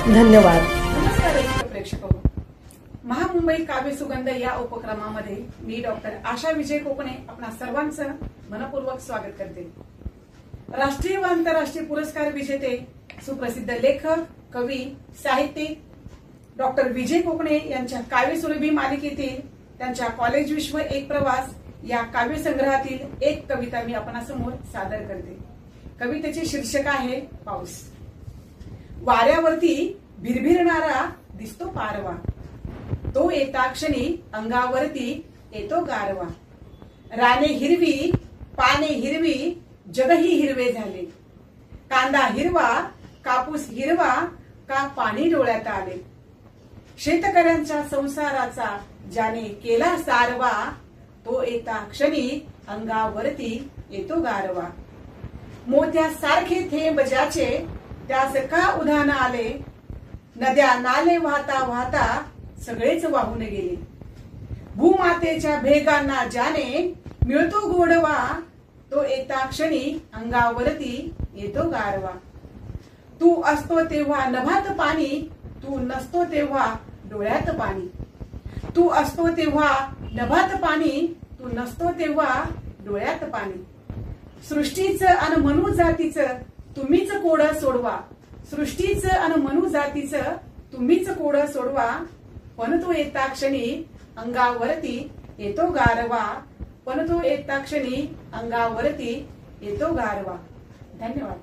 धन्यवाद. नमस्कार प्रेक्षक. महामुंबई काव्य सुगंध या उपक्रमामध्ये मी डॉक्टर आशा विजय कोकणे आपणा सर्वांचं मनपूर्वक स्वागत करते. राष्ट्रीय व आंतरराष्ट्रीय पुरस्कार विजेते सुप्रसिद्ध लेखक, कवी, साहित्यिक डॉक्टर विजय कोकणे यांच्या काव्यसुरभी मालिकेतील त्यांच्या कॉलेज विश्व एक प्रवास या काव्य संग्रहातील एक कविता मी आपणासमोर सादर करते. कवितेचे शीर्षक आहे पाऊस. वाऱ्यावरती भिरभिरणारा दिसतो पारवा, तो येता क्षणी अंगावरती येतो गारवा. राने हिरवी, पाने हिरवी, जगही हिरवे झाले. कांदा हिरवा, कापूस हिरवा, का पाणी डोळ्यात आले. शेतकऱ्यांच्या संसाराचा ज्याने केला सारवा, तो येता क्षणी अंगावरती येतो गारवा. मोत्यासारखे थेंब ज्याचे त्यास का उधाण आले. नद्या नाले वाहता वाहता सगळेच वाहून गेले. भूमातेच्या भेगांना ज्याने मिळतो गोडवा, तो येता क्षणी अंगावरती येतो गारवा. तू असतो तेव्हा नभात पाणी, तू नसतो तेव्हा डोळ्यात पाणी. तू असतो तेव्हा नभात पाणी, तू नसतो तेव्हा डोळ्यात पाणी. सृष्टीचं अन मनु जातीचं तुम्हीच कोड सोडवा. सृष्टीचं अन मनु जातीचं तुम्हीच कोड सोडवा. पण तो येता क्षणी अंगावरती येतो गारवा. पण तो येता क्षणी अंगावरती येतो गारवा. धन्यवाद.